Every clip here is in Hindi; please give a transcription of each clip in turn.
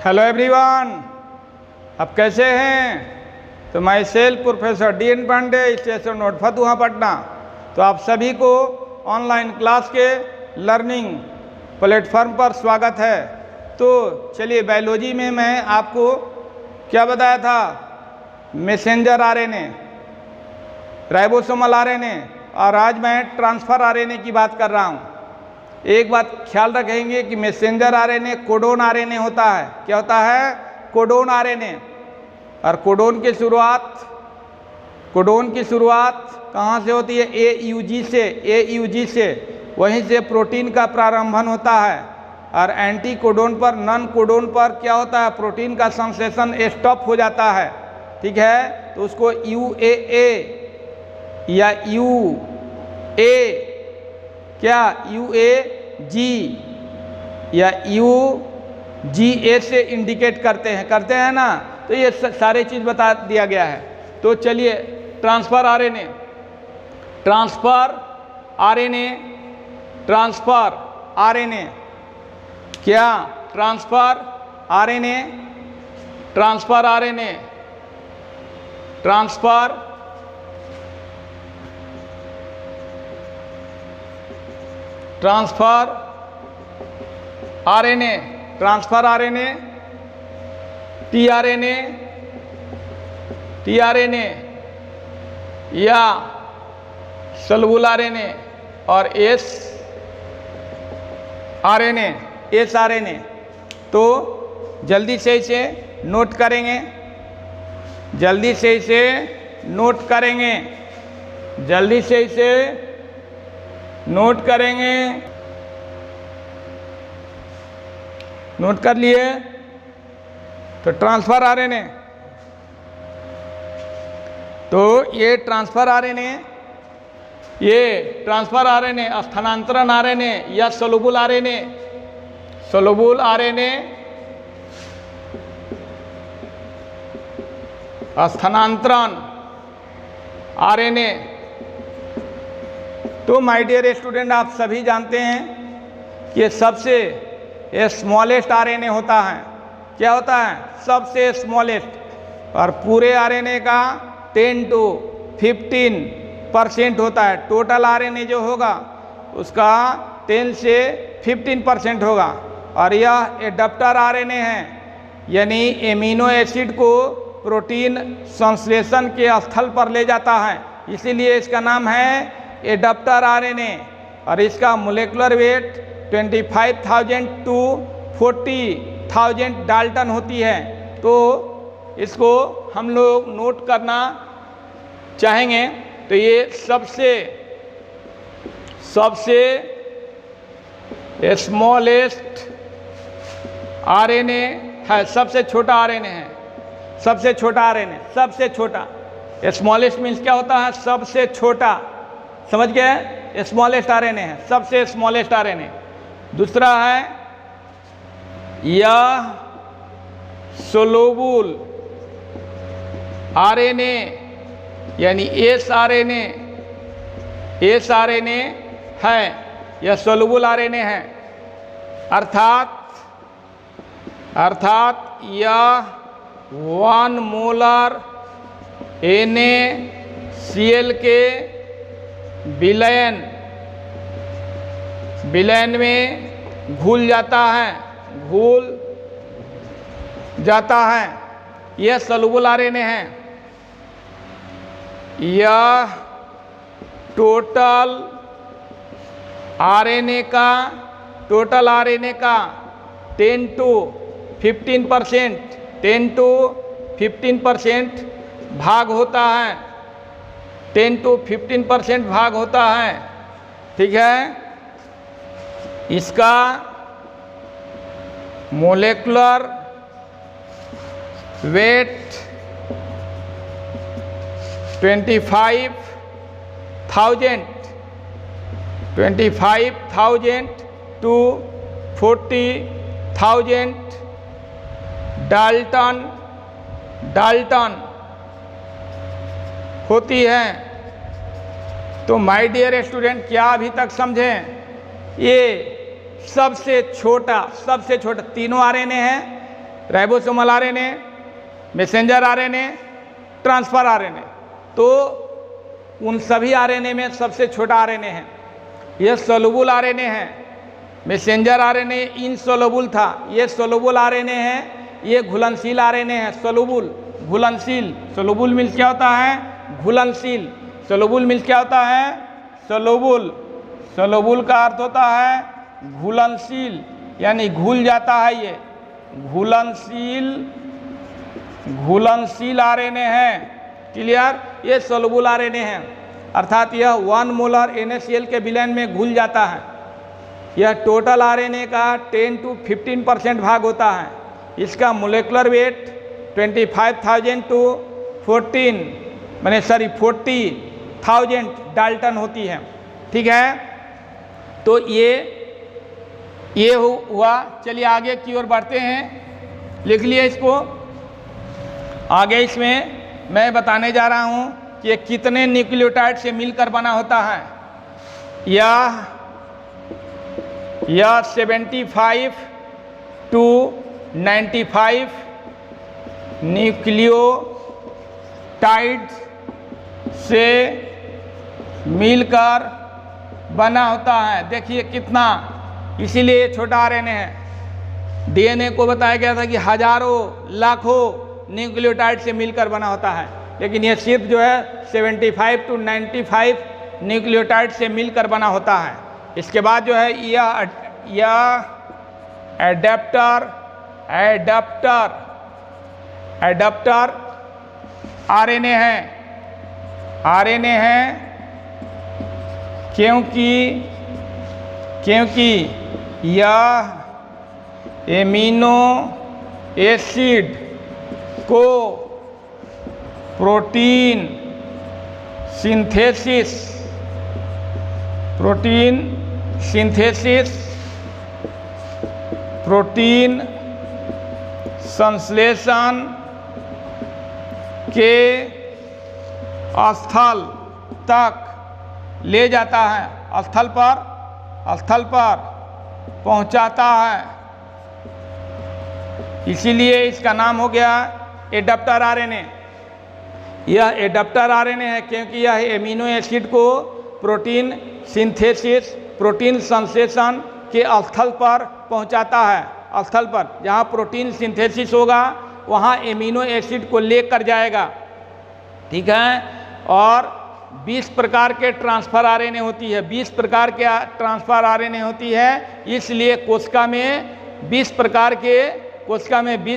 हेलो एवरीवन, आप कैसे हैं? तो myself professor DN Pandey, station note Fatuha Patna. तो आप सभी को ऑनलाइन क्लास के लर्निंग प्लेटफॉर्म पर स्वागत है। तो चलिए, बायोलॉजी में मैं आपको क्या बताया था? मैसेंजर RNA, राइबोसोमल RNA, और आज मैं ट्रांसफ़र RNA की बात कर रहा हूँ। एक बात ख्याल रखेंगे कि मैसेंजर RNA कोडोन RNA होता है। क्या होता है? Codon RNA। और कोडोन की शुरुआत कहाँ से होती है? AUG से। वहीं से प्रोटीन का प्रारंभन होता है। और एंटी कोडोन पर, नॉन कोडोन पर क्या होता है? प्रोटीन का संश्लेषण स्टॉप हो जाता है। ठीक है, तो उसको UAA या UAG या UGA से इंडिकेट करते हैं ना। तो ये सारे चीज़ बता दिया गया है। तो चलिए, ट्रांसफ़र RNA क्या? ट्रांसफ़र RNA, tRNA या सॉल्युबल RNA और sRNA। तो जल्दी से इसे नोट करेंगे, नोट कर लिए। तो ट्रांसफ़र RNA, तो ये ट्रांसफ़र RNA स्थानांतरण RNA या सॉल्युबल RNA स्थानांतरण RNA। तो माय डियर स्टूडेंट, आप सभी जानते हैं कि सबसे स्मॉलेस्ट RNA होता है। क्या होता है? सबसे स्मॉलेस्ट। और पूरे RNA का 10 to 15% होता है। टोटल RNA जो होगा उसका 10 से 15% होगा। और यह एडाप्टर RNA है, यानी एमिनो एसिड को प्रोटीन संश्लेषण के स्थल पर ले जाता है, इसीलिए इसका नाम है एडाप्टर RNA। और इसका मोलेकुलर वेट 25,000 to 40,000 डाल्टन होती है। तो इसको हम लोग नोट करना चाहेंगे। तो ये सबसे स्मॉलेस्ट RNA है, सबसे छोटा RNA है, सबसे छोटा। स्मॉलेस्ट मीन्स क्या होता है? सबसे छोटा। समझ गए? स्मॉलेस्ट RNA है, सबसे स्मॉलेस्ट RNA। दूसरा है यह सोलुबल RNA, यानी sRNA है, यह सोलुबल RNA है। अर्थात यह 1 मोलर NaCl के विलयन में घुल जाता है। यह सोलुबल RNA है। यह टोटल RNA का 10 to 15% भाग होता है। 10 to 15% भाग होता है। ठीक है, इसका मोलेकुलर वेट 25,000 to 40,000 डाल्टन होती है। तो माय डियर स्टूडेंट, क्या अभी तक समझें? ये सबसे छोटा तीनों RNA हैं, ribosomal RNA, messenger RNA, transfer RNA. तो उन सभी आरएनए में सबसे छोटा आरएनए है, यह सोलुबल आरएनए है। मैसेंजर आरएनए इनसोलुबल था, ये सोलुबल आरएनए है, ये घुलनशील आरएनए है। सोलुबल, घुलनशील। सोलुबल मीन्स क्या होता है? घुलनशील। सोलुबल मीन्स क्या होता है? सोलुबल। सोलुबल का अर्थ होता है घुलनशील, यानी घुल जाता है। ये घुलनशील आरएनए है। क्लियर? ये सोलुबल आरएनए है, अर्थात यह 1 मोलर NaCl के विलयन में घुल जाता है। यह टोटल आरएनए का 10 to 15% भाग होता है। इसका मोलेकुलर वेट 25,000 to 40,000 डाल्टन होती है। ठीक है, तो ये हुआ। चलिए आगे की ओर बढ़ते हैं, लिख लिए इसको। आगे इसमें मैं बताने जा रहा हूं कि ये कितने न्यूक्लियोटाइड से मिलकर बना होता है। यह 75 to 95 न्यूक्लियोटाइड से मिलकर बना होता है। देखिए कितना, इसीलिए छोटा आरएनए है। डीएनए को बताया गया था कि हजारों लाखों न्यूक्लियोटाइड से मिलकर बना होता है, लेकिन यह सिर्फ जो है 75 to 95 न्यूक्लियोटाइड से मिलकर बना होता है। इसके बाद जो है यह एडाप्टर आरएनए है, क्योंकि यह एमिनो एसिड को प्रोटीन संश्लेषण के स्थल तक ले जाता है, स्थल पर पहुंचाता है। इसीलिए इसका नाम हो गया एडाप्टर आरएनए। यह एडाप्टर आरएनए है क्योंकि यह एमिनो एसिड को प्रोटीन संश्लेषण के स्थल पर पहुंचाता है। स्थल पर जहां प्रोटीन सिंथेसिस होगा वहां एमिनो एसिड को लेकर जाएगा। ठीक है, और 20 प्रकार के ट्रांसफर आरएनए होती है, 20 प्रकार के ट्रांसफर आरएनए होती है। इसलिए कोशिका में 20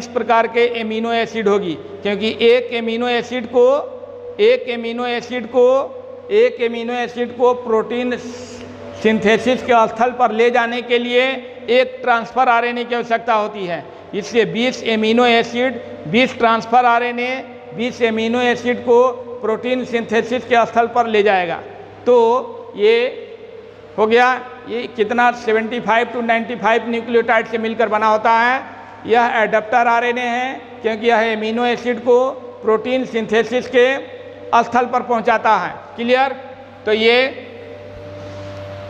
प्रकार के एमिनो एसिड होगी, क्योंकि एक एमिनो एसिड को प्रोटीन सिंथेसिस के स्थल पर ले जाने के लिए एक ट्रांसफर आरएनए की आवश्यकता होती है। इससे 20 amino acid, 20 transfer RNA 20 amino acid को प्रोटीन सिंथेसिस के स्थल पर ले जाएगा। तो ये हो गया, ये कितना 75 to 95 न्यूक्लियोटाइड से मिलकर बना होता है। यह एडाप्टर आरएनए है क्योंकि यह एमिनो एसिड को प्रोटीन सिंथेसिस के स्थल पर पहुंचाता है। क्लियर? तो ये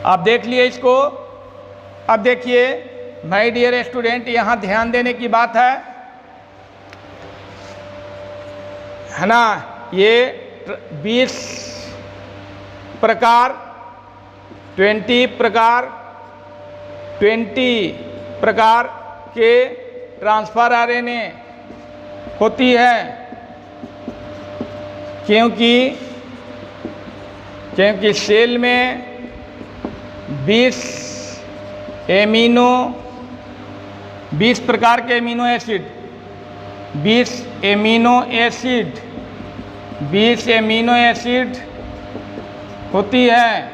आप देख लिए इसको। अब देखिए माय डियर स्टूडेंट, यहाँ ध्यान देने की बात है ना। ये 20 प्रकार 20 प्रकार के ट्रांसफर आरएनए होती है, क्योंकि सेल में 20 प्रकार के एमिनो एसिड 20 एमिनो एसिड होती है,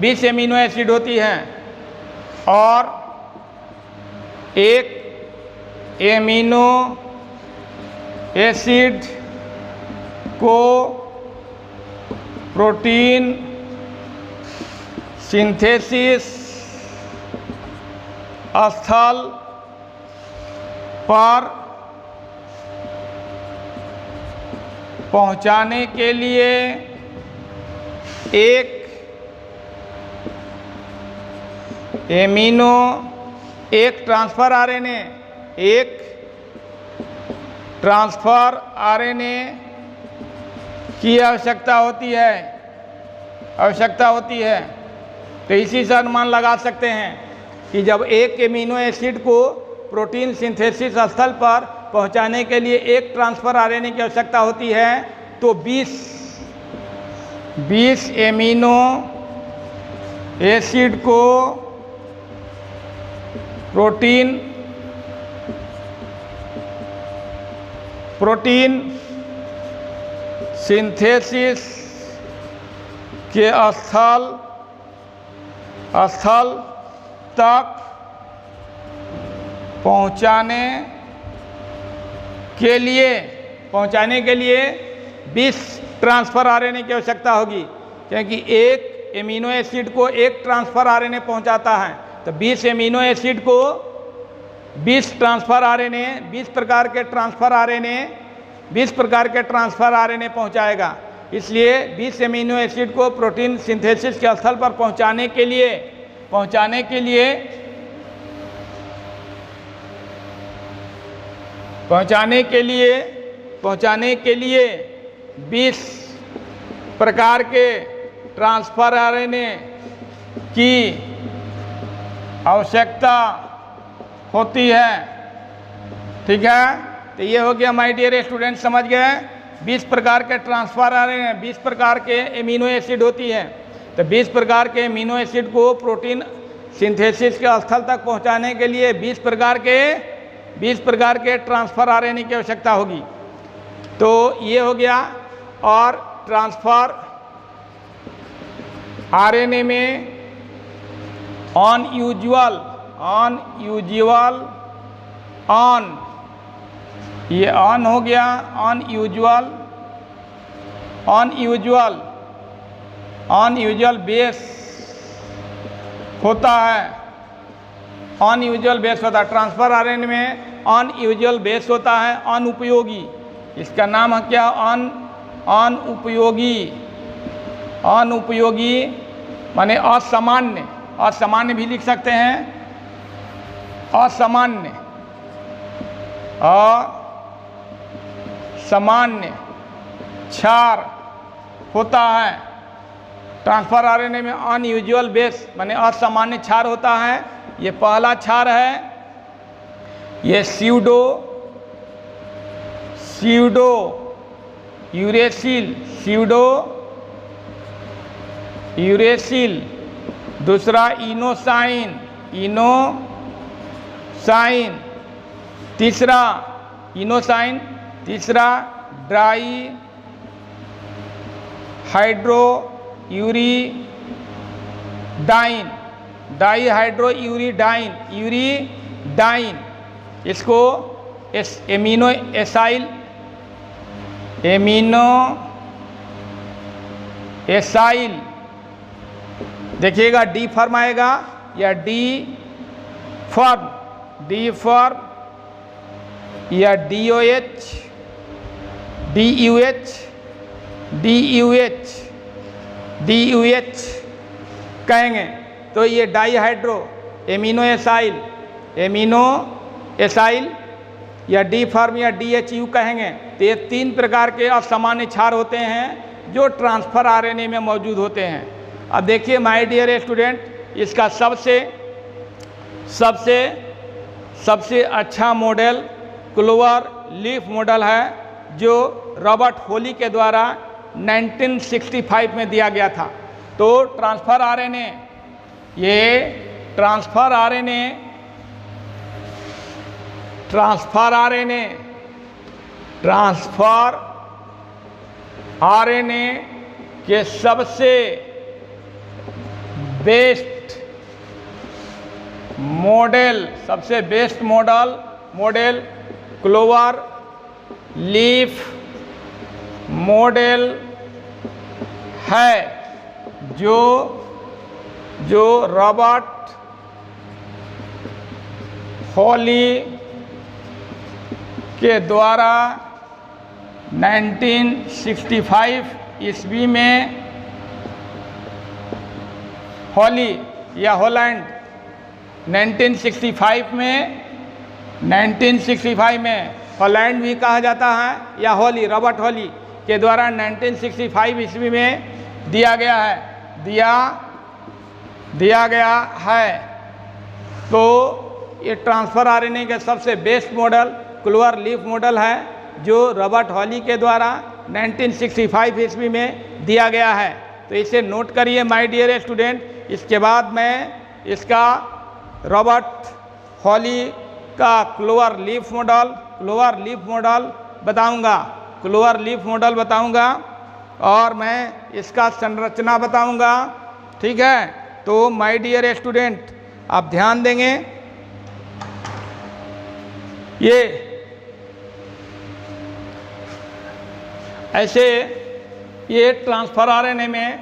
20 एमिनो एसिड होती है, और एक एमिनो एसिड को प्रोटीन सिंथेसिस स्थल पर पहुंचाने के लिए एक ट्रांसफर आरएनए ट्रांसफर आरएनए की आवश्यकता होती है। तो इसी से अनुमान लगा सकते हैं कि जब एक एमिनो एसिड को प्रोटीन सिंथेसिस स्थल पर पहुंचाने के लिए एक ट्रांसफर आरएनए की आवश्यकता होती है, तो 20 एमिनो एसिड को प्रोटीन सिंथेसिस के स्थल तक पहुंचाने के लिए 20 ट्रांसफर आरएनए की आवश्यकता होगी, क्योंकि एक एमिनो एसिड को एक ट्रांसफर आरएनए पहुंचाता है। तो 20 एमिनो एसिड को 20 ट्रांसफर आरएनए 20 प्रकार के ट्रांसफर आरएनए पहुंचाएगा। इसलिए 20 एमिनो एसिड को प्रोटीन सिंथेसिस के स्थल पर पहुंचाने के लिए 20 प्रकार के ट्रांसफर आरएनए की आवश्यकता होती है। ठीक है, तो ये हो गया माय डियर स्टूडेंट, समझ गए। 20 प्रकार के ट्रांसफर आरएनए 20 प्रकार के एमिनो एसिड होती है। तो 20 प्रकार के एमिनो एसिड को प्रोटीन सिंथेसिस के स्थल तक पहुंचाने के लिए 20 प्रकार के ट्रांसफर आरएनए की आवश्यकता होगी। तो ये हो गया। और ट्रांसफर आरएनए में ये ऑन हो गया, अनयूजुअल बेस होता है। ट्रांसफर आरएनए में अनयूजुअल बेस होता है, अनुपयोगी। इसका नाम है क्या? अनुपयोगी माने असामान्य भी लिख सकते हैं। असामान्य क्षार होता है। ट्रांसफर आरएनए में अनयूजुअल बेस माने असामान्य क्षार होता है। ये पहला क्षार है, ये स्यूडो यूरेसिल। दूसरा तीसरा ड्राई हाइड्रो यूरीडाइन। इसको एमिनो एसाइल देखिएगा, डी फॉर्म आएगा या डी फॉर्म या DUH कहेंगे। तो ये डाईहाइड्रो एमिनो एसाइल या डी फॉर्म या DHU कहेंगे। तो ये 3 प्रकार के असामान्य क्षार होते हैं जो ट्रांसफर आरएनए में मौजूद होते हैं। अब देखिए माय डियर स्टूडेंट, इसका सबसे अच्छा मॉडल क्लोवर लीफ मॉडल है, जो रॉबर्ट होली के द्वारा 1965 में दिया गया था। तो ट्रांसफर आरएनए के सबसे best model clover leaf model है, जो रॉबर्ट हॉली के द्वारा 1965 ईस्वी में हॉली या हॉलैंड 1965 में हॉलैंड भी कहा जाता है, या हॉली, रॉबर्ट हॉली के द्वारा 1965 ईस्वी में दिया गया है। तो ये ट्रांसफ़र आरएनए के सबसे best model clover leaf model है, जो रॉबर्ट हॉली के द्वारा 1965 ईस्वी में दिया गया है। तो इसे नोट करिए माय डियर स्टूडेंट। इसके बाद मैं इसका रॉबर्ट हॉली का क्लोवर लीफ मॉडल बताऊंगा और मैं इसका संरचना बताऊंगा। ठीक है, तो माय डियर स्टूडेंट आप ध्यान देंगे। ये ऐसे ये ट्रांसफ़र आरएनए में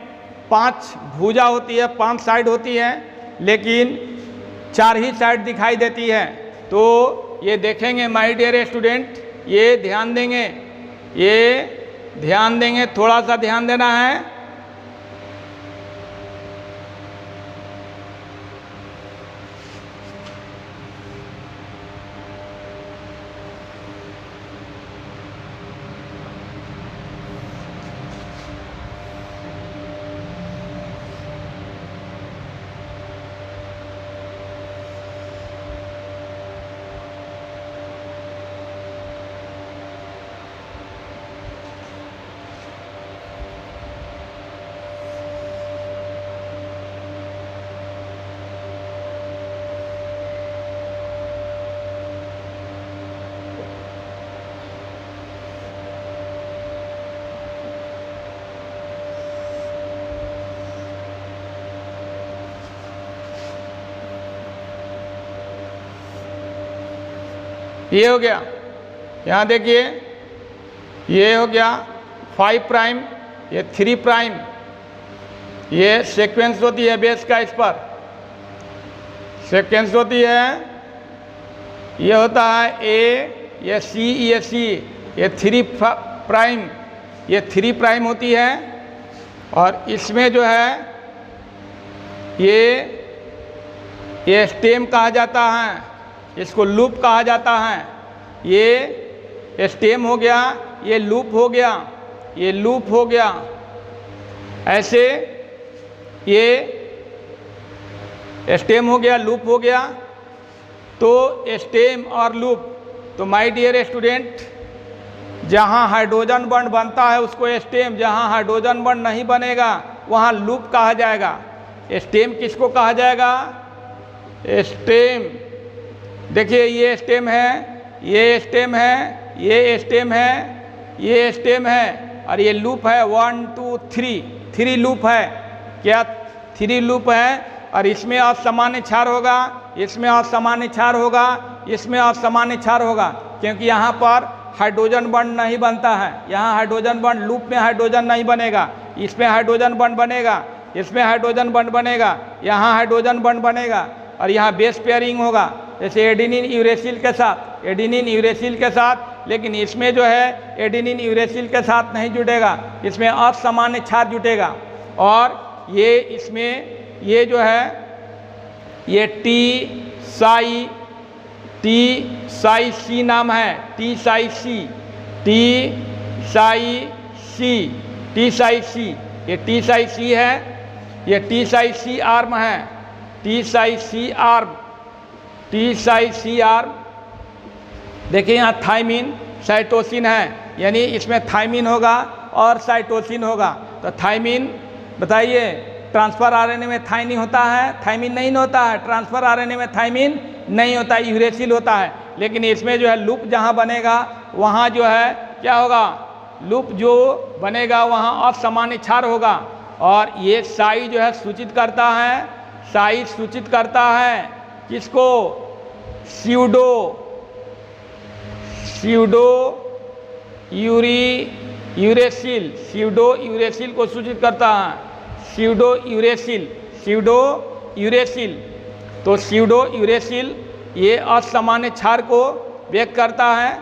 5 भुजा होती है, 5 साइड होती है, लेकिन 4 ही साइड दिखाई देती है। तो ये देखेंगे माय डियर स्टूडेंट, ये ध्यान देंगे, थोड़ा सा ध्यान देना है। ये हो गया, यहाँ देखिए, ये हो गया 5 प्राइम, ये 3 प्राइम, ये सीक्वेंस होती है बेस का, इस पर सीक्वेंस होती है। ये होता है ए, ये सी, ये 3 प्राइम, ये 3 प्राइम होती है। और इसमें जो है ये स्टेम कहा जाता है, इसको लूप कहा जाता है। ये स्टेम हो गया, ये लूप हो गया, ऐसे ये स्टेम हो गया, लूप हो गया। तो स्टेम और लूप, तो माय डियर स्टूडेंट, जहाँ हाइड्रोजन बॉन्ड बनता है उसको स्टेम, जहाँ हाइड्रोजन बॉन्ड नहीं बनेगा वहाँ लूप कहा जाएगा। स्टेम किसको कहा जाएगा? स्टेम, देखिए ये स्टेम है, ये स्टेम है, ये स्टेम है, ये स्टेम है, और ये लूप है 1 2 3 लूप है। क्या 3 लूप है? और इसमें असामान्य क्षार होगा, इसमें असामान्य क्षार होगा, इसमें असामान्य क्षार होगा, क्योंकि यहाँ पर हाइड्रोजन बॉन्ड नहीं बनता है। यहाँ हाइड्रोजन बॉन्ड, लूप में हाइड्रोजन नहीं बनेगा, इसमें हाइड्रोजन बॉन्ड बनेगा, इसमें हाइड्रोजन बॉन्ड बनेगा, यहाँ हाइड्रोजन बॉन्ड बनेगा, और यहाँ बेस पेयरिंग होगा, जैसे एडेनिन यूरेसिल के साथ, एडेनिन यूरेसिल के साथ। लेकिन इसमें जो है एडेनिन यूरेसिल के साथ नहीं जुड़ेगा, इसमें असामान्य क्षार जुटेगा। और ये इसमें ये जो है ये टी साई सी नाम है, टी साई सी, ये टी साई सी है, ये टी साई सी आर्म है, टी साई सी आर्म। देखिए यहाँ थाइमिन साइटोसिन है, यानी इसमें थाइमिन होगा और साइटोसिन होगा। तो थाइमिन बताइए, ट्रांसफर आरएनए में थाइमिन होता है? थाइमिन नहीं होता है, ट्रांसफर आरएनए में थाइमिन नहीं होता, यूरेसिल होता है। लेकिन इसमें जो है लूप जहाँ बनेगा वहाँ जो है क्या होगा? लूप जो बनेगा वहाँ असामान्य क्षार होगा। और ये साई जो है सूचित करता है, साई सूचित करता है किसको? स्यूडो यूरेसिल को सूचित करता है, स्यूडो यूरेसिल। तो स्यूडो यूरेसिल ये असामान्य क्षार को व्यक्त करता है।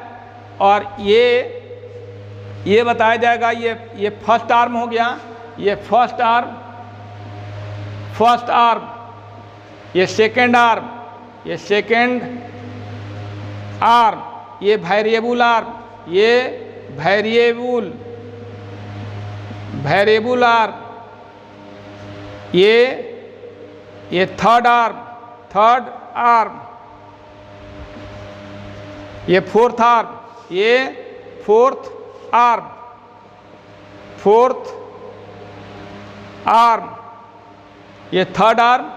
और ये बताया जाएगा, ये फर्स्ट आर्म हो गया, ये फर्स्ट आर्म, ये सेकेंड आर्म, ये वेरिएबल आर्म, ये वेरिएबल आर्म, ये थर्ड आर्म, ये फोर्थ आर्म, ये फोर्थ आर्म, ये थर्ड आर्म,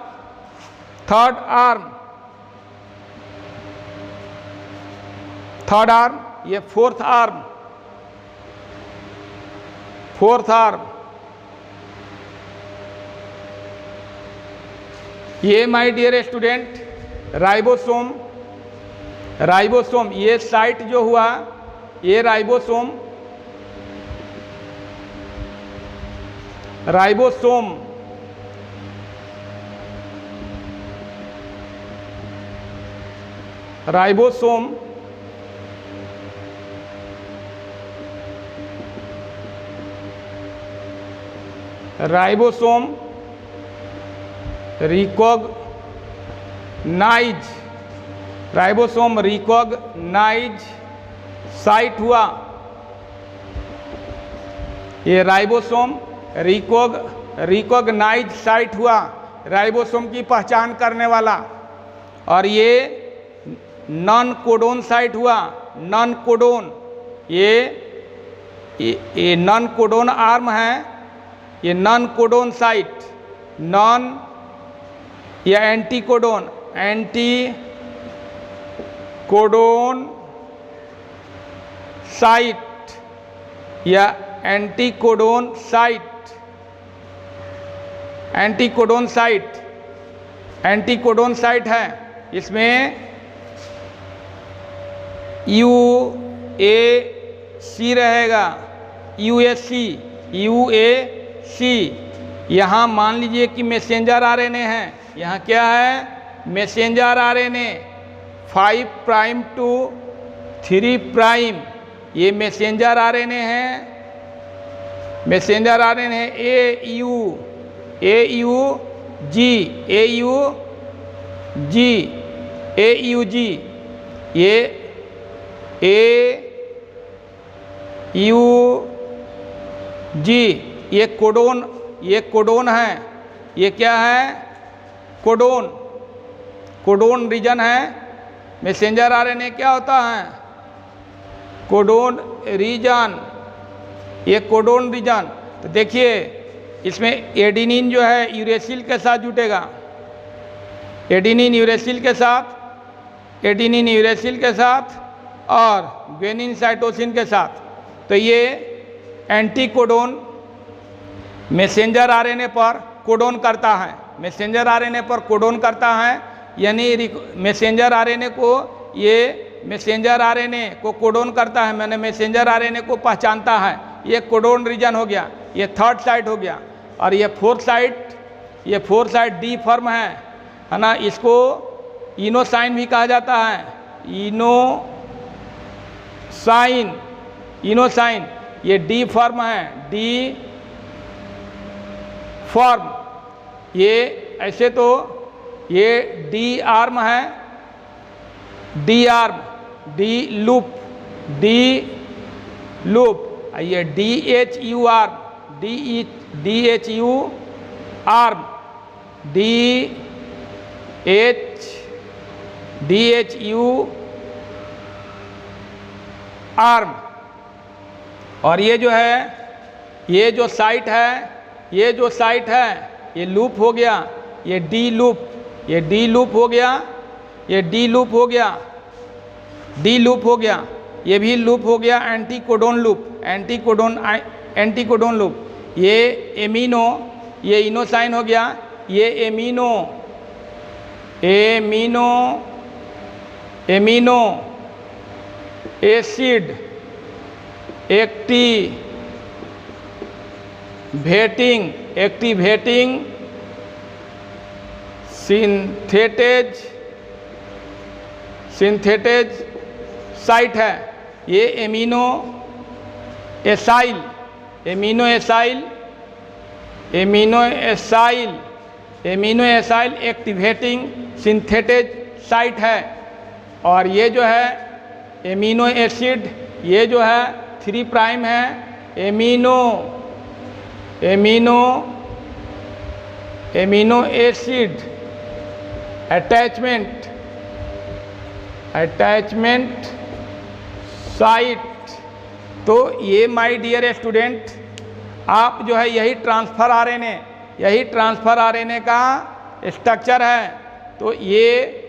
ये फोर्थ आर्म, ये माय डियर स्टूडेंट राइबोसोम, ये साइट जो हुआ ये राइबोसोम, रिकॉग्नाइज साइट हुआ, ये राइबोसोम रिकॉग्नाइज साइट हुआ, राइबोसोम की पहचान करने वाला। और ये नॉन कोडोन साइट हुआ, नॉन कोडोन, ये नॉन कोडोन आर्म है, ये नॉन कोडोन साइट, या एंटी कोडोन साइट, या एंटी कोडोन साइट है। इसमें UAC रहेगा, UAC। यहाँ मान लीजिए कि मैसेंजर आरएनए है, यहाँ क्या है messenger RNA 5 prime to 3 prime, ये मैसेंजर आरएनए है, AUG, ये AUG, ये कोडोन है, ये क्या है कोडोन रीजन है। मैसेंजर आरएनए क्या होता है कोडोन रीजन, ये कोडोन रीजन। तो देखिए इसमें एडेनिन जो है यूरेसिल के साथ जुटेगा, एडेनिन यूरेसिल के साथ और ग्वानिन साइटोसिन के साथ। तो ये एंटी कोडोन मैसेंजर आरएनए पर कोडोन करता है, मैसेंजर आरएनए पर कोडोन करता है, यानी मैसेंजर आरएनए को, ये मैसेंजर आरएनए को कोडोन करता है, मैंने मैसेंजर आरएनए को पहचानता है, ये कोडोन रीजन हो गया, ये थर्ड साइट हो गया। और ये फोर्थ साइट डी फॉर्म है ना, इसको इनोसाइन भी कहा जाता है, इनोसाइन, ये डी फॉर्म है, डी फॉर्म। ये ऐसे तो ये डी आर्म है, डी लूप, ये DHU arm, DHU arm, DHU arm. और ये जो है, ये जो साइट है, ये लूप हो गया, ये डी लूप हो गया, ये भी लूप हो गया, एंटी कोडोन लूप। ये एमिनो, ये इनोसाइन हो गया, ये amino acid activating synthetase site है। ये amino acyl activating synthetase site है। और ये जो है एमिनो एसिड, ये जो है 3 प्राइम है, एमिनो एसिड अटैचमेंट साइट। तो ये माय डियर स्टूडेंट, आप जो है यही ट्रांसफ़र आरएनए का स्ट्रक्चर है। तो ये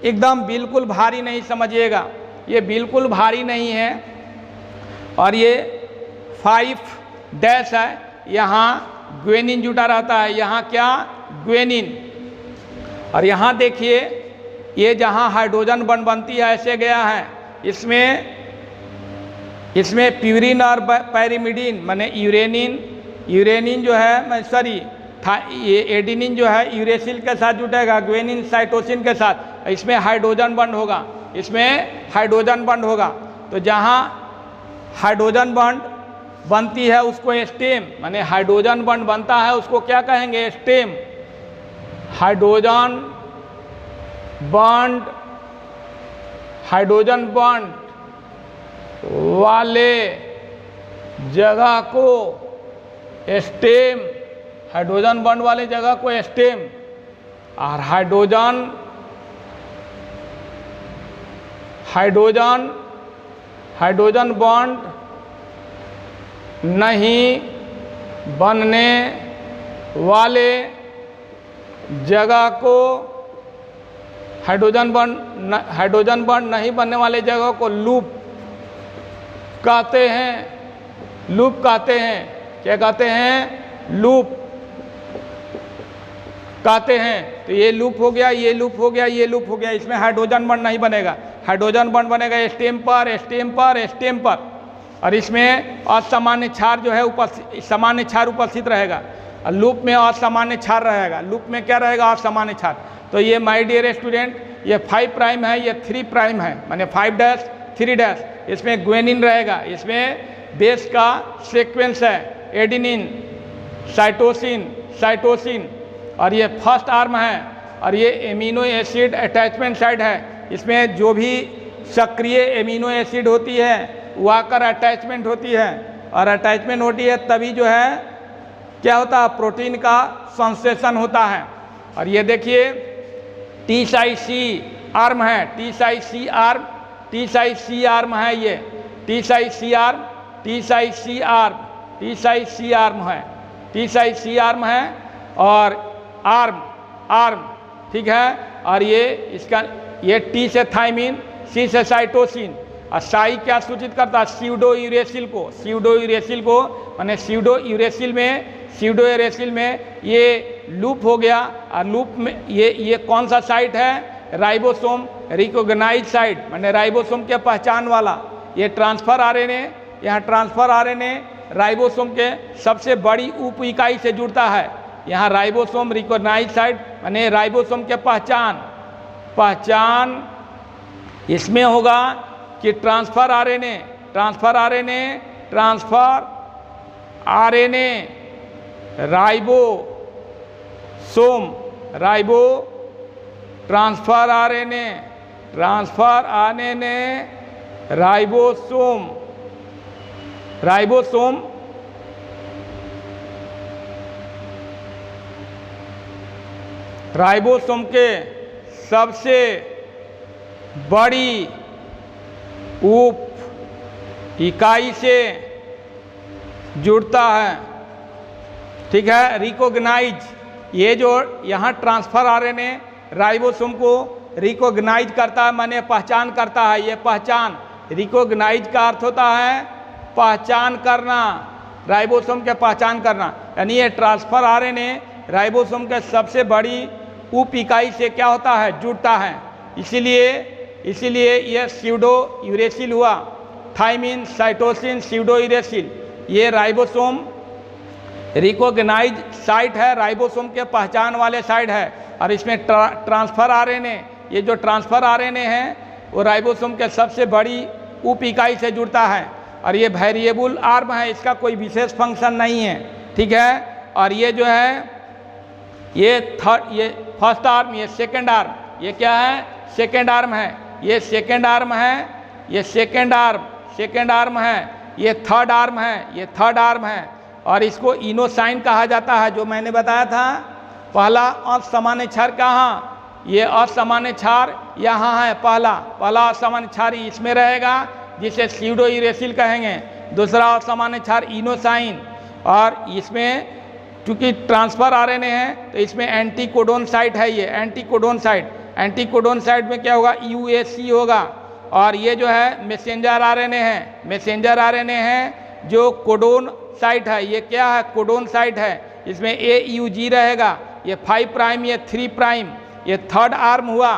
एकदम बिल्कुल भारी नहीं समझिएगा, ये बिल्कुल भारी नहीं है। और ये 5' है, यहाँ ग्वेनिन जुटा रहता है, यहाँ क्या ग्वेनिन। और यहाँ देखिए ये जहाँ हाइड्रोजन बॉन्ड बनती है ऐसे गया है, इसमें प्यूरिन और पैरिमिडीन माने यूरेनिन जो है ये एडिनिन जो है यूरेसिल के साथ जुटेगा, ग्वेनिन साइटोसिन के साथ, इसमें हाइड्रोजन बॉन्ड होगा। तो जहाँ हाइड्रोजन बॉन्ड बनती है उसको स्टेम, माने हाइड्रोजन बॉन्ड बनता है उसको क्या कहेंगे, स्टेम। हाइड्रोजन बॉन्ड वाले जगह को स्टेम, हाइड्रोजन बॉन्ड वाले जगह को स्टेम। और हाइड्रोजन बॉन्ड नहीं बनने वाले जगह को हाइड्रोजन बॉन्ड नहीं बनने वाले जगह को लूप कहते हैं। क्या कहते हैं, लूप कहते हैं। तो ये लूप हो गया, ये लूप हो गया, ये लूप हो गया। इसमें हाइड्रोजन बॉन्ड नहीं बनेगा, हाइड्रोजन बॉन्ड बनेगा स्टेम पर। और इसमें असामान्य क्षार जो है सामान्य क्षार उपस्थित रहेगा, और लूप में असामान्य क्षार रहेगा। लूप में क्या रहेगा, असामान्य क्षार। तो ये माय डियर स्टूडेंट, ये 5 प्राइम है, ये 3 प्राइम है, माने 5' 3'। इसमें ग्वेनिन रहेगा, इसमें बेस का सीक्वेंस है एडिनिन साइटोसिन। और ये फर्स्ट आर्म है, और ये एमिनो एसिड अटैचमेंट साइट है। इसमें जो भी सक्रिय एमिनो एसिड होती है वो आकर अटैचमेंट होती है, और अटैचमेंट होती है तभी जो है क्या होता है, प्रोटीन का संश्लेषण होता है। और ये देखिए टी साइट सी आर्म है, टी साइट सी आर्म है, ये टी साइट सी आर्म है, और आर्म ठीक है। और ये टी से थाइमिन, सी से साइटोसिन, और साई क्या सूचित करता है, स्यूडो यूरेसिल को माने स्यूडो यूरेसिल में ये लूप हो गया। और लूप में ये कौन सा साइट है, राइबोसोम रिकॉग्नाइज साइट, माने राइबोसोम के पहचान वाला। ये ट्रांसफर आरएनए, यहाँ ट्रांसफर आरएनए राइबोसोम के सबसे बड़ी उप इकाई से जुड़ता है। यहाँ राइबोसोम रिकॉग्नाइज साइट माने राइबोसोम के पहचान इसमें होगा कि transfer RNA ribosome transfer ribosome के सबसे बड़ी उप इकाई से जुड़ता है, ठीक है। रिकॉग्नाइज, ये जो यहाँ ट्रांसफर आरएनए राइबोसोम को रिकॉग्नाइज करता है, माने पहचान करता है। ये पहचान, रिकॉग्नाइज का अर्थ होता है पहचान करना, राइबोसोम के पहचान करना। यानी ये ट्रांसफर आरएनए राइबोसोम के सबसे बड़ी उप इकाई से क्या होता है, जुड़ता है। इसीलिए यह स्यूडो यूरेसिल हुआ, थाइमिन साइटोसिन स्यूडो यूरेसिल। ये राइबोसोम रिकॉग्नाइज साइट है, राइबोसोम के पहचान वाले साइट है। और इसमें ट्रांसफर आरएनए, ये जो ट्रांसफर आरएनए है वो राइबोसोम के सबसे बड़ी उप इकाई से जुड़ता है। और ये वेरिएबल आर्म है, इसका कोई विशेष फंक्शन नहीं है, ठीक है। और ये जो है ये फर्स्ट आर्म, ये सेकेंड आर्म, ये क्या है, सेकेंड आर्म है। ये सेकेंड आर्म है ये सेकेंड आर्म है, ये थर्ड आर्म है, ये थर्ड आर्म है, और इसको इनोसाइन कहा जाता है। जो मैंने बताया था, पहला असामान्य क्षार कहाँ, ये असामान्य क्षार यहाँ है, पहला असामान्य क्षार इसमें रहेगा जिसे स्यूडोयूरेसिल कहेंगे। दूसरा असामान्य क्षार इनोसाइन, और इसमें चूंकि ट्रांसफर आरएनए है तो इसमें एंटीकोडोन साइट है, ये एंटीकोडोन साइट में क्या होगा, यूएसी होगा। और ये जो है मैसेंजर आरएनए है, जो कोडोन साइट है, ये क्या है, कोडोन साइट है, इसमें AUG रहेगा। ये 5 प्राइम, ये 3 प्राइम, ये थर्ड आर्म हुआ।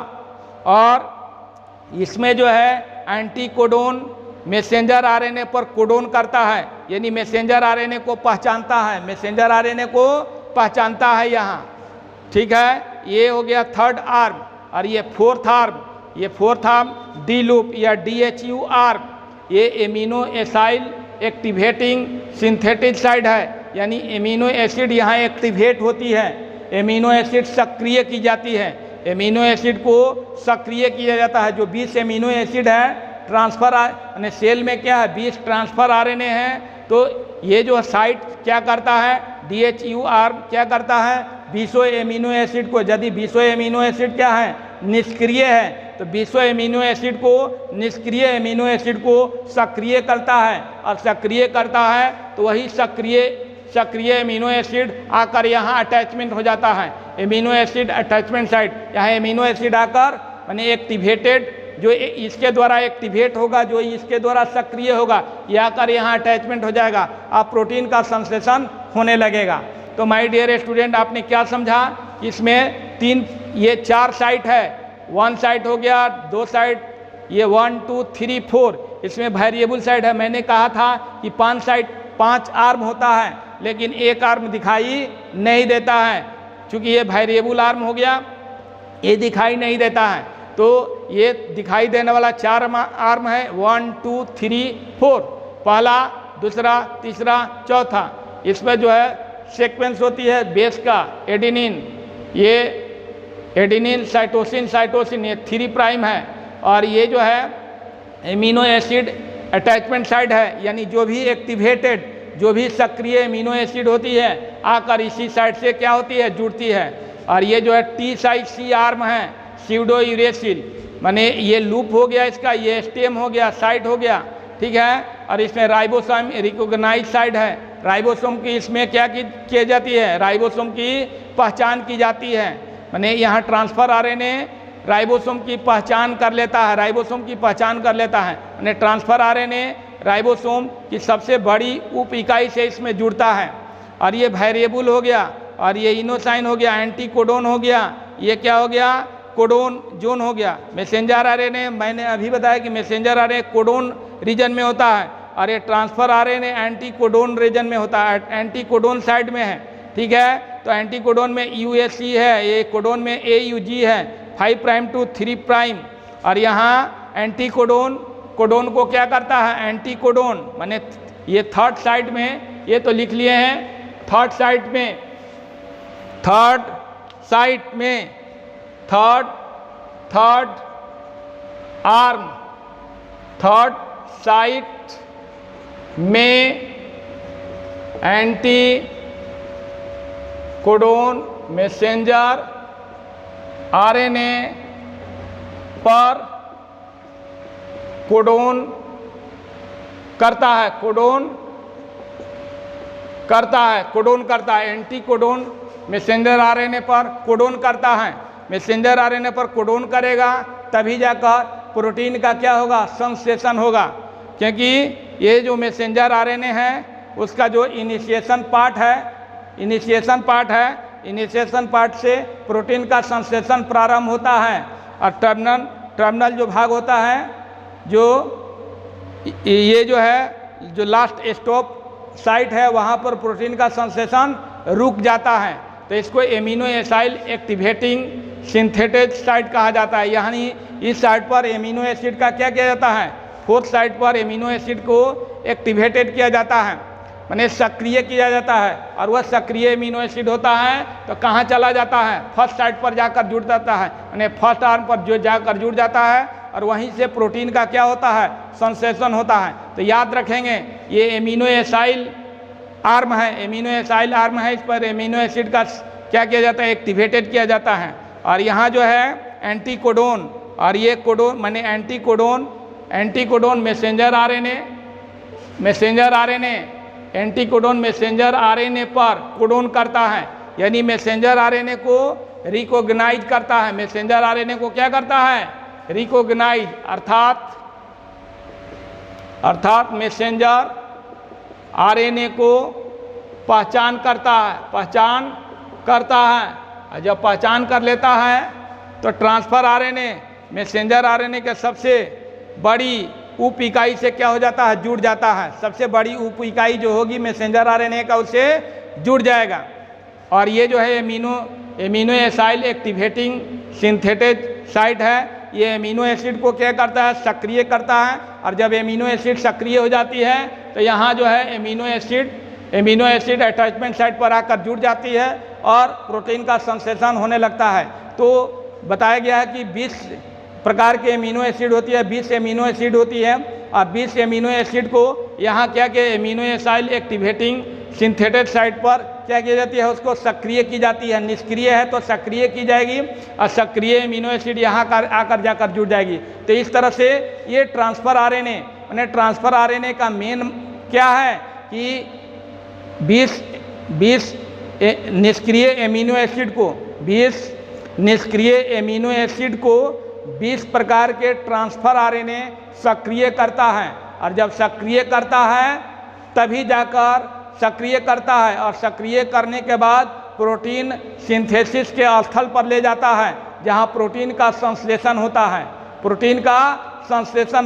और इसमें जो है एंटीकोडोन मैसेंजर आरएनए पर कोडोन करता है, यानी मैसेंजर आरएनए को पहचानता है, यहाँ, ठीक है। ये हो गया थर्ड आर्म। और ये फोर्थ आर्म डी लूप या DHU आर्म, ये amino acyl activating synthetic site है, यानी एमिनो एसिड यहाँ एक्टिवेट होती है, एमिनो एसिड सक्रिय की जाती है, एमिनो एसिड को सक्रिय किया जाता है। जो 20 एमिनो एसिड है ट्रांसफर यानी सेल में क्या है, 20 ट्रांसफर आरएनए हैं, तो ये जो साइट क्या करता है, DHU आर्म क्या करता है, 20 एमिनो एसिड को, यदि 20 एमिनो एसिड क्या है, निष्क्रिय है, तो 20 एमिनो एसिड को, निष्क्रिय एमिनो एसिड को सक्रिय करता है, और सक्रिय करता है तो वही सक्रिय एमिनो एसिड आकर यहाँ अटैचमेंट हो जाता है, एमिनो एसिड अटैचमेंट साइट। यहाँ एमिनो एसिड आकर यानी एक्टिवेटेड, जो इसके द्वारा एक्टिवेट होगा, जो इसके द्वारा सक्रिय होगा, ये आकर यहाँ अटैचमेंट हो जाएगा, अब प्रोटीन का संश्लेषण होने लगेगा। तो माय डियर स्टूडेंट, आपने क्या समझा, इसमें ये 4 साइट है, 1 साइट हो गया, 2 साइट, ये 1 2 3 4, इसमें वेरिएबल साइट है। मैंने कहा था कि 5 आर्म होता है, लेकिन एक आर्म दिखाई नहीं देता है, क्योंकि ये वेरिएबल आर्म हो गया, ये दिखाई नहीं देता है। तो ये दिखाई देने वाला 4 आर्म है, 1 2 3 4, पहला, दूसरा, तीसरा, चौथा। इसमें जो है सीक्वेंस होती है बेस का, एडेनिन, ये एडेनिन साइटोसिन, ये 3 प्राइम है, और ये जो है एमिनो एसिड अटैचमेंट साइट है, यानी जो भी एक्टिवेटेड, जो भी सक्रिय एमिनो एसिड होती है आकर इसी साइट से क्या होती है, जुड़ती है। और ये जो है T साइट C आर्म है, स्यूडोयूरेसिल, माने ये लूप हो गया इसका, ये स्टेम हो गया, साइट हो गया, ठीक है। और इसमें राइबोसोम रिकॉग्नाइज साइट है, राइबोसोम की इसमें क्या की जाती है, राइबोसोम की पहचान की जाती है, माने यहाँ ट्रांसफर आरएनए राइबोसोम की पहचान कर लेता है, माने ट्रांसफर आरएनए राइबोसोम की सबसे बड़ी उप इकाई से इसमें जुड़ता है। और ये वेरिएबल हो गया, और ये इनोसाइन हो गया, एंटीकोडोन हो गया, ये क्या हो गया, कोडोन जोन हो गया। मैसेंजर आरएनए, मैंने अभी बताया कि मैसेंजर आरएनए कोडोन रीजन में होता है, और ये ट्रांसफर आरएनए एंटीकोडोन रीजन में होता है, एंटीकोडोन साइड में है, ठीक है। तो एंटीकोडोन में UAC है, ये कोडोन में AUG है, 5 प्राइम टू 3 प्राइम। और यहाँ एंटीकोडोन को क्या करता है, एंटीकोडोन माने ये थर्ड साइड में, ये तो लिख लिए हैं, थर्ड साइड में एंटीकोडोन मैसेंजर आरएनए पर कोडोन करता है, एंटीकोडोन मैसेंजर आरएनए पर कोडोन करता है, मैसेंजर आरएनए पर कोडोन करेगा, तभी जाकर प्रोटीन का क्या होगा, संश्लेषण होगा। क्योंकि ये जो मैसेंजर आरएनए है उसका जो इनिशिएशन पार्ट है, प्रोटीन का संश्लेषण प्रारंभ होता है। और टर्मिनल जो भाग होता है, जो ये जो है जो लास्ट स्टॉप साइट है, वहाँ पर प्रोटीन का संश्लेषण रुक जाता है, तो इसको amino acyl activating synthetic site कहा जाता है। यानी इस साइट पर एमिनो एसिड का क्या किया जाता है, फोर्थ साइट पर एमिनो एसिड को एक्टिवेटेड किया जाता है, माने सक्रिय किया जाता है। और वह सक्रिय एमिनो एसिड होता है तो कहाँ चला जाता है, फर्स्ट साइट पर जाकर जुड़ जाता है, माने फर्स्ट आर्म पर जो जाकर जुड़ जाता है और वहीं से प्रोटीन का क्या होता है, संश्लेषण होता है। तो याद रखेंगे ये एमिनो एसाइल आर्म है, एमिनो एसाइल आर्म है, इस पर एमिनो एसिड का क्या किया जाता है, एक्टिवेटेड किया जाता है। और यहाँ जो है एंटीकोडोन, और ये कोडोन माने anticodon messenger RNA anticodon messenger RNA पर कोडोन करता है, यानी मैसेंजर आरएनए को रिकॉग्नाइज करता है। मैसेंजर आरएनए को क्या करता है, रिकॉग्नाइज, अर्थात मैसेंजर आरएनए को पहचान करता है। और जब पहचान कर लेता है तो ट्रांसफर आरएनए मैसेंजर आरएनए के सबसे बड़ी उप इकाई से क्या हो जाता है, जुड़ जाता है। सबसे बड़ी उप इकाई जो होगी मैसेंजर आरएनए का, उससे जुड़ जाएगा। और ये जो है amino acyl activating synthetase site है, ये एमिनो एसिड को क्या करता है, सक्रिय करता है। और जब एमिनो एसिड सक्रिय हो जाती है तो यहाँ जो है एमिनो एसिड अटैचमेंट साइट पर आकर जुड़ जाती है और प्रोटीन का संश्लेषण होने लगता है। तो बताया गया है कि 20 प्रकार के एमिनो एसिड होती है, 20 एमिनो एसिड होती है। और 20 एमिनो एसिड को यहाँ क्या कि amino acyl activating synthetase site पर क्या की जाती है, उसको सक्रिय की जाती है। निष्क्रिय है तो सक्रिय की जाएगी और सक्रिय एमिनो एसिड यहाँ आकर जाकर जुड़ जाएगी। तो इस तरह से ये ट्रांसफर आरएनए यानी ट्रांसफर आरएनए का मेन क्या है कि 20 निष्क्रिय एमिनो एसिड को 20 प्रकार के ट्रांसफर आरएनए सक्रिय करता है। और जब सक्रिय करता है तभी जाकर सक्रिय करता है, और सक्रिय करने के बाद प्रोटीन सिंथेसिस के स्थल पर ले जाता है जहां प्रोटीन का संश्लेषण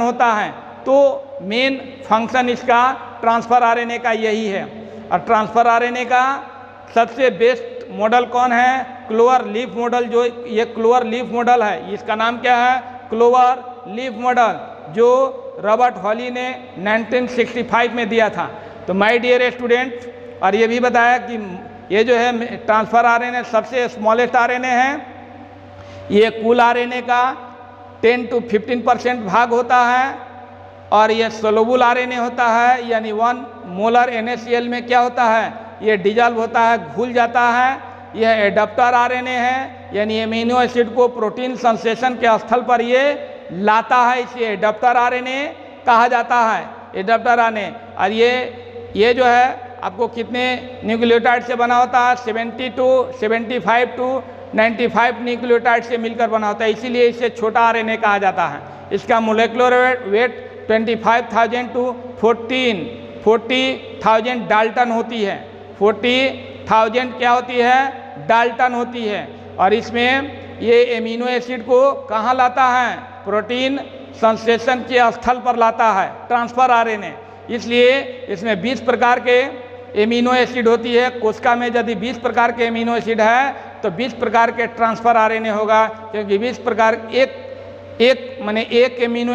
होता है। तो मेन फंक्शन इसका ट्रांसफर आरएनए का यही है। और ट्रांसफर आरएनए का सबसे बेस्ट मॉडल कौन है, क्लोवर लीफ मॉडल। जो ये क्लोवर लीफ मॉडल है, इसका नाम क्या है, क्लोवर लीफ मॉडल, जो रॉबर्ट हॉली ने 1965 में दिया था। तो माय डियर स्टूडेंट, और ये भी बताया कि ये जो है ट्रांसफर आरएनए सबसे स्मॉलेस्ट आरएनए है। ये कुल आरएनए का 10 to 15% भाग होता है। और ये सोलुबल आरएनए होता है, यानी 1 मोलर NaCl में क्या होता है, ये डिजॉल्व होता है, घुल जाता है। यह एडाप्टर आरएनए है, यानी एमिनो एसिड को प्रोटीन संश्लेषण के स्थल पर ये लाता है, इसे एडाप्टर आरएनए कहा जाता है, एडाप्टर आरएनए। और ये जो है आपको कितने न्यूक्लियोटाइड से बना होता है, 75 to 95 न्यूक्लियोटाइड से मिलकर बना होता है, इसीलिए इसे छोटा आरएनए कहा जाता है। इसका मोलेकुलर वेट 25,000 to 40,000 डाल्टन होती है। 40,000 क्या होती है, डाल्टन होती है। और इसमें ये एमिनो एसिड को कहाँ लाता है, प्रोटीन संश्लेषण के स्थल पर लाता है, ट्रांसफर आरएनए। इसलिए इसमें 20 प्रकार के एमिनो एसिड होती है। कोशिका में यदि 20 प्रकार के एमिनो एसिड है तो 20 प्रकार के ट्रांसफर आरएनए होगा, क्योंकि 20 प्रकार एक एमिनो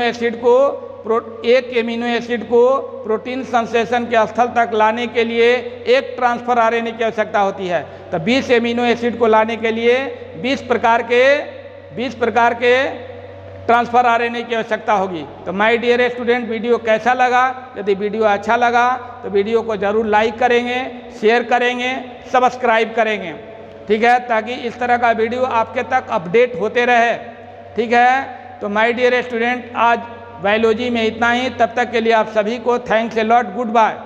एसिड को प्रोटीन संश्लेषण के स्थल तक लाने के लिए एक ट्रांसफर आरएनए की आवश्यकता होती है। तो 20 एमिनो एसिड को लाने के लिए 20 प्रकार के ट्रांसफर आरएनए की आवश्यकता होगी। तो माय डियर स्टूडेंट, वीडियो कैसा लगा? यदि वीडियो अच्छा लगा तो वीडियो को ज़रूर लाइक करेंगे, शेयर करेंगे, सब्सक्राइब करेंगे, ठीक है, ताकि इस तरह का वीडियो आपके तक अपडेट होते रहे, ठीक है। तो माय डियर स्टूडेंट, आज बायोलॉजी में इतना ही। तब तक के लिए आप सभी को thanks a lot, good bye.